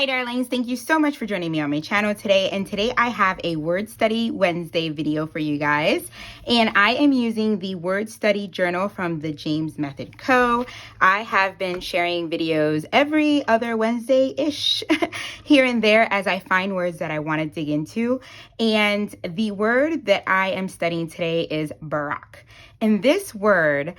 Hi darlings, thank you so much for joining me on my channel today. And today I have a word study Wednesday video for you guys. And I am using the word study journal from the James Method Co. I have been sharing videos every other Wednesday-ish here and there as I find words that I want to dig into. And the word that I am studying today is BaRaK. And this word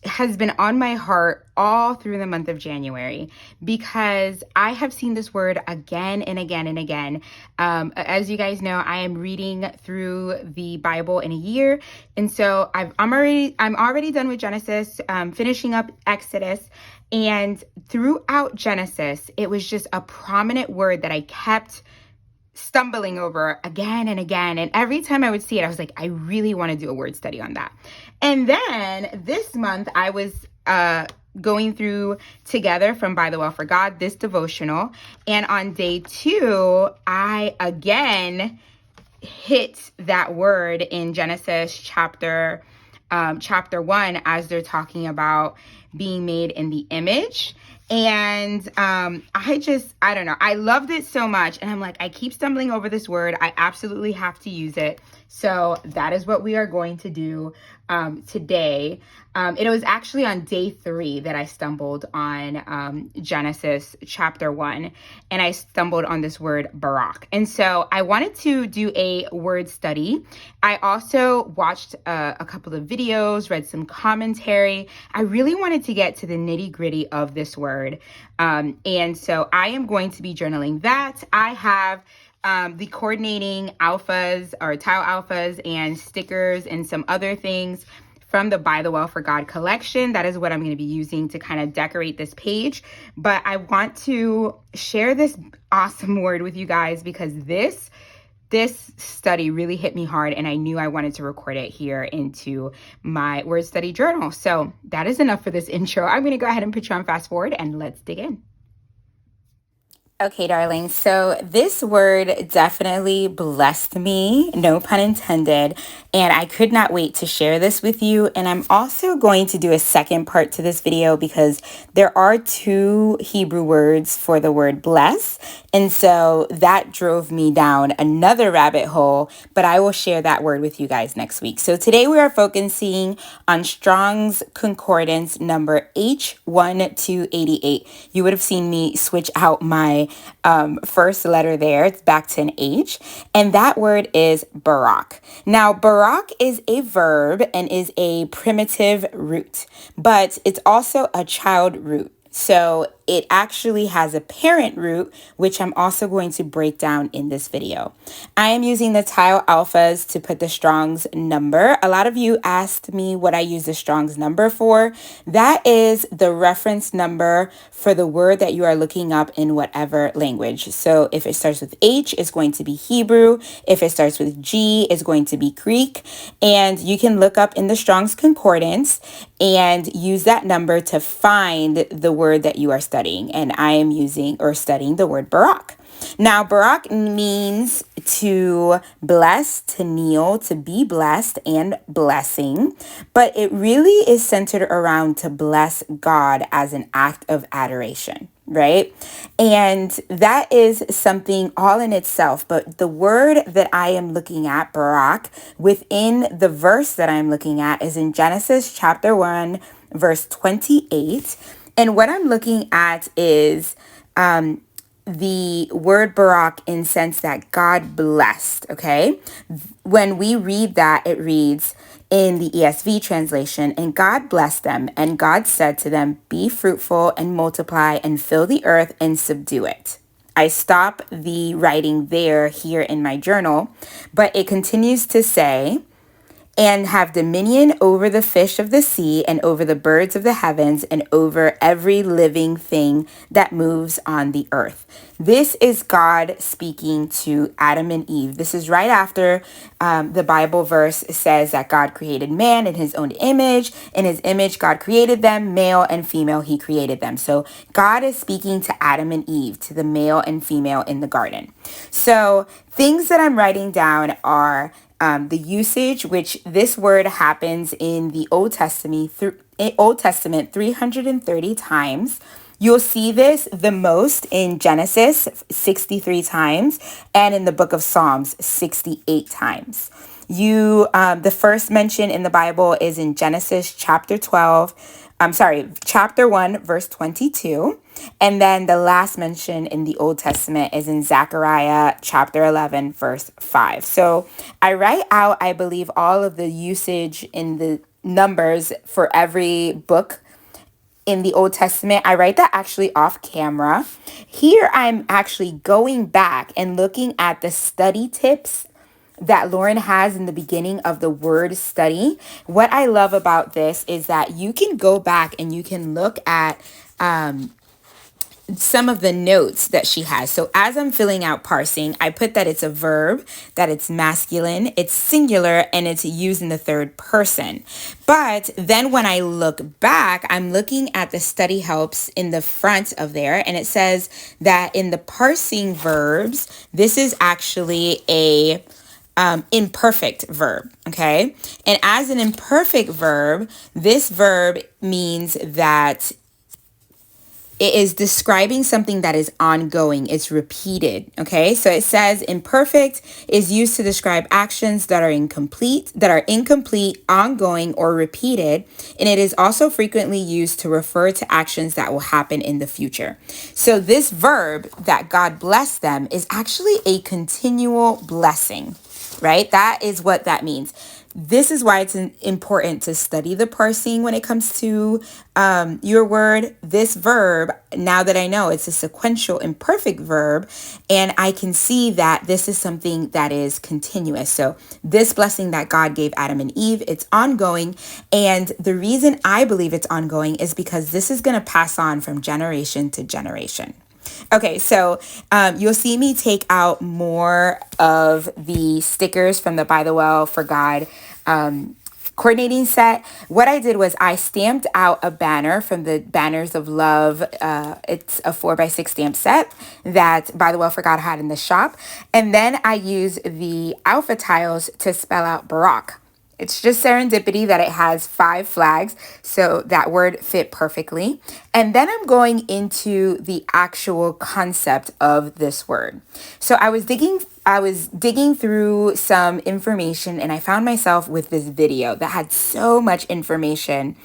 has been on my heart all through the month of January because I have seen this word again and again and again. As you guys know, I am reading through the Bible in a year, and so I'm already done with Genesis, finishing up Exodus, and throughout Genesis, it was just a prominent word that I kept stumbling over again and again. And every time I would see it, I was like, I really want to do a word study on that. And then this month I was going through together from By the Well for God, this devotional. And on day 2, I again hit that word in Genesis chapter 1 as they're talking about being made in the image. And I don't know, I loved it so much. And I'm like, I keep stumbling over this word. I absolutely have to use it. So that is what we are going to do today. It was actually on day 3 that I stumbled on Genesis chapter 1, and I stumbled on this word BaRaK. And so I wanted to do a word study. I also watched a couple of videos, read some commentary. I really wanted to get to the nitty-gritty of this word. And so I am going to be journaling that. I have the coordinating alphas or tile alphas and stickers and some other things from the By the Well for God collection. That is what I'm going to be using to kind of decorate this page. But I want to share this awesome word with you guys because this study really hit me hard, and I knew I wanted to record it here into my word study journal. So that is enough for this intro. I'm going to go ahead and put you on fast forward and let's dig in. Okay, darling. So this word definitely blessed me, no pun intended, and I could not wait to share this with you. And I'm also going to do a second part to this video because there are 2 Hebrew words for the word bless. And so that drove me down another rabbit hole, but I will share that word with you guys next week. So today we are focusing on Strong's Concordance number H1288. You would have seen me switch out my first letter there. It's back to an H. And that word is BaRaK. Now, BaRaK is a verb and is a primitive root, but it's also a child root. So it actually has a parent root, which I'm also going to break down in this video. I am using the tile alphas to put the Strong's number. A lot of you asked me what I use the Strong's number for. That is the reference number for the word that you are looking up in whatever language. So if it starts with H, it's going to be Hebrew. If it starts with G, it's going to be Greek. And you can look up in the Strong's Concordance and use that number to find the word that you are studying. And I am using or studying the word BaRaK. Now, BaRaK means to bless, to kneel, to be blessed, and blessing. But it really is centered around to bless God as an act of adoration, right? And that is something all in itself. But the word that I am looking at, BaRaK, within the verse that I'm looking at is in Genesis chapter 1, verse 28. And what I'm looking at is the word BaRaK in sense that God blessed, okay? When we read that, it reads in the ESV translation, and God blessed them, and God said to them, be fruitful and multiply and fill the earth and subdue it. I stop the writing there here in my journal, but it continues to say, and have dominion over the fish of the sea and over the birds of the heavens and over every living thing that moves on the earth. This is God speaking to Adam and Eve. This is right after the Bible verse says that God created man in his own image. In his image, God created them, male and female, he created them. So God is speaking to Adam and Eve, to the male and female in the garden. So things that I'm writing down are the usage, which this word happens in the Old Testament 330 times. You'll see this the most in Genesis 63 times and in the book of Psalms 68 times. The first mention in the Bible is in Genesis chapter 1, verse 22. And then the last mention in the Old Testament is in Zechariah chapter 11, verse 5. So I write out, I believe, all of the usage in the numbers for every book in the Old Testament. I write that actually off camera. Here I'm actually going back and looking at the study tips that Lauren has in the beginning of the word study. What I love about this is that you can go back and you can look at some of the notes that she has. So as I'm filling out parsing, I put that it's a verb, that it's masculine, it's singular, and it's used in the third person. But then when I look back, I'm looking at the study helps in the front of there, and it says that in the parsing verbs, this is actually a imperfect verb, okay? And as an imperfect verb, this verb means that it is describing something that is ongoing. It's repeated, okay? So it says imperfect is used to describe actions that are incomplete, ongoing, or repeated. And it is also frequently used to refer to actions that will happen in the future. So this verb, that God bless them, is actually a continual blessing, right? That is what that means. This is why it's important to study the parsing when it comes to your word. This verb, now that I know it's a sequential imperfect verb, and I can see that this is something that is continuous. So this blessing that God gave Adam and Eve, it's ongoing. And the reason I believe it's ongoing is because this is going to pass on from generation to generation. Okay, so you'll see me take out more of the stickers from the By the Well for God coordinating set. What I did was I stamped out a banner from the Banners of Love. It's a 4x6 stamp set that By the Well for God had in the shop. And then I used the alpha tiles to spell out BaRaK. It's just serendipity that it has 5 flags, so that word fit perfectly. And then I'm going into the actual concept of this word. So I was digging through some information, and I found myself with this video that had so much information.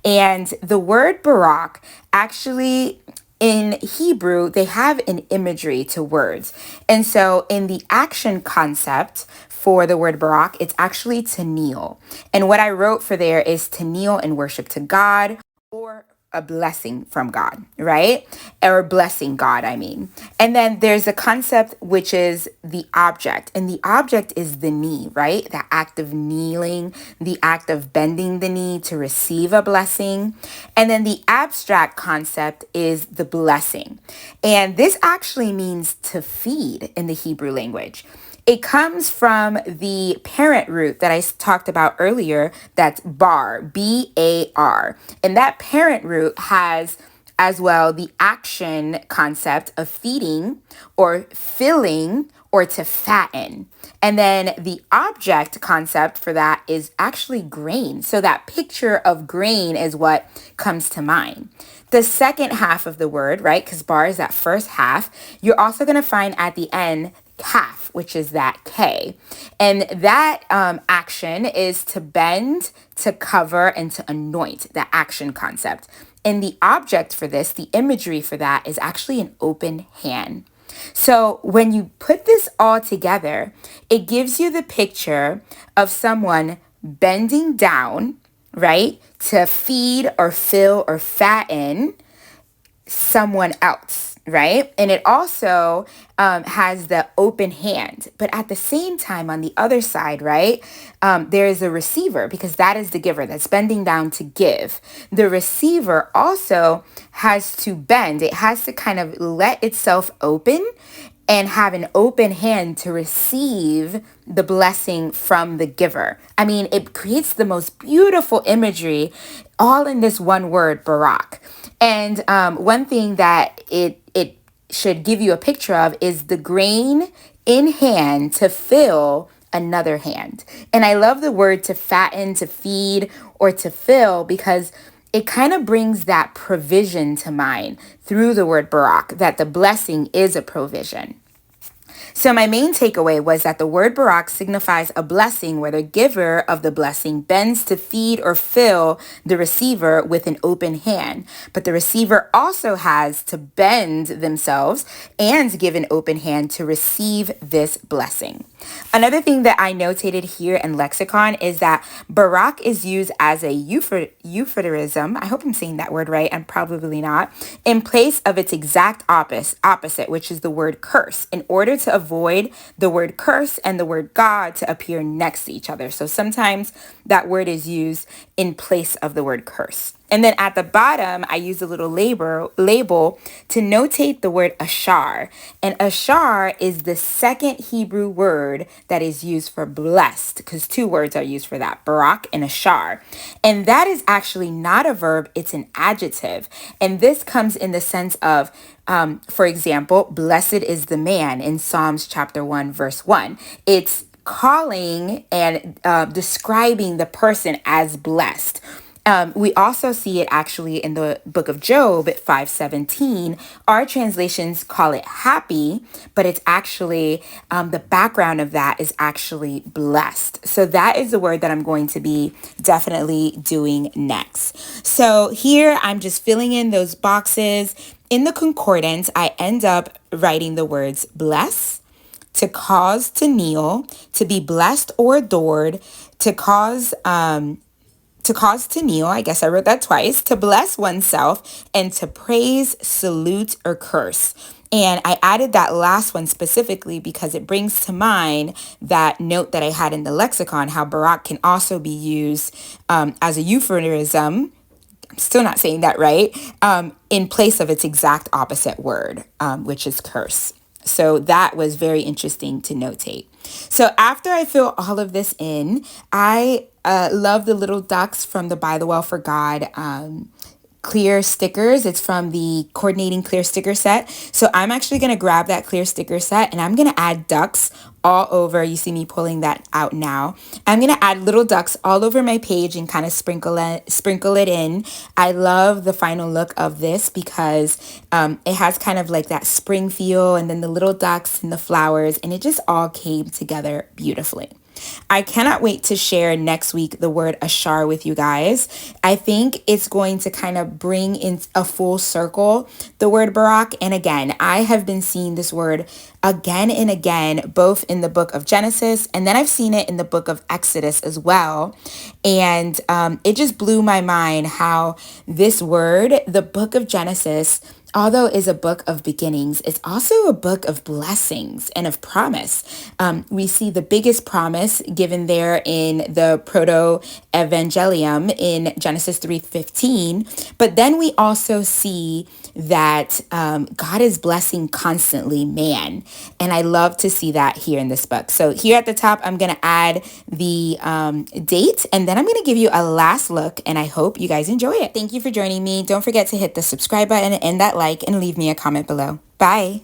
And the word BaRaK actually, in Hebrew, they have an imagery to words. And so in the action concept for the word BaRaK, it's actually to kneel. And what I wrote for there is to kneel and worship to God, or a blessing from God, right? Or blessing God, I mean. And then there's a concept which is the object. And the object is the knee, right? The act of kneeling, the act of bending the knee to receive a blessing. And then the abstract concept is the blessing. And this actually means to feed in the Hebrew language. It comes from the parent root that I talked about earlier, that's bar, B-A-R. And that parent root has as well the action concept of feeding or filling or to fatten. And then the object concept for that is actually grain. So that picture of grain is what comes to mind. The second half of the word, right, because bar is that first half, you're also going to find at the end calf, which is that K. And that action is to bend, to cover, and to anoint, that action concept. And the object for this, the imagery for that, is actually an open hand. So when you put this all together, it gives you the picture of someone bending down, right, to feed or fill or fatten someone else, right? And it also has the open hand. But at the same time, on the other side, right, there is a receiver, because that is the giver that's bending down to give. The receiver also has to bend. It has to kind of let itself open and have an open hand to receive the blessing from the giver. I mean, it creates the most beautiful imagery all in this one word, BaRaK. And one thing that it should give you a picture of is the grain in hand to fill another hand. And I love the word to fatten, to feed, or to fill, because it kind of brings that provision to mind through the word BaRaK, that the blessing is a provision. So my main takeaway was that the word BaRaK signifies a blessing where the giver of the blessing bends to feed or fill the receiver with an open hand. But the receiver also has to bend themselves and give an open hand to receive this blessing. Another thing that I notated here in lexicon is that BaRaK is used as a euphemism. I hope I'm saying that word right. I'm probably not. In place of its exact opposite, which is the word curse, in order to avoid the word curse and the word God to appear next to each other. So sometimes that word is used in place of the word curse. And then at the bottom, I use a little label to notate the word ashar. And ashar is the second Hebrew word that is used for blessed, because two words are used for that, BaRaK and ashar. And that is actually not a verb, it's an adjective. And this comes in the sense of, for example, blessed is the man in Psalms chapter 1, verse 1. It's calling and describing the person as blessed. We also see it actually in the book of Job at 5:17. Our translations call it happy, but it's actually the background of that is actually blessed. So that is the word that I'm going to be definitely doing next. So here I'm just filling in those boxes. In the concordance, I end up writing the words bless, to cause to kneel, to be blessed or adored, to cause to kneel, I guess I wrote that twice, to bless oneself, and to praise, salute, or curse. And I added that last one specifically because it brings to mind that note that I had in the lexicon, how BaRaK can also be used as a euphemism. I'm still not saying that right, in place of its exact opposite word, which is curse. So that was very interesting to notate. So after I fill all of this in, I love the little ducks from the By the Well for God clear stickers. It's from the coordinating clear sticker set. So I'm actually going to grab that clear sticker set and I'm going to add ducks all over. You see me pulling that out now. I'm going to add little ducks all over my page and kind of sprinkle it in. I love the final look of this because it has kind of like that spring feel, and then the little ducks and the flowers, and it just all came together beautifully. I cannot wait to share next week the word ashar with you guys. I think it's going to kind of bring in a full circle the word BaRaK. And again, I have been seeing this word again and again, both in the book of Genesis, and then I've seen it in the book of Exodus as well. And it just blew my mind how this word, the book of Genesis, although it is a book of beginnings, it's also a book of blessings and of promise. We see the biggest promise given there in the proto-evangelium in Genesis 3:15, but then we also see that God is blessing constantly man. And I love to see that here in this book. So here at the top, I'm going to add the date, and then I'm going to give you a last look, and I hope you guys enjoy it. Thank you for joining me. Don't forget to hit the subscribe button and that like, and leave me a comment below. Bye.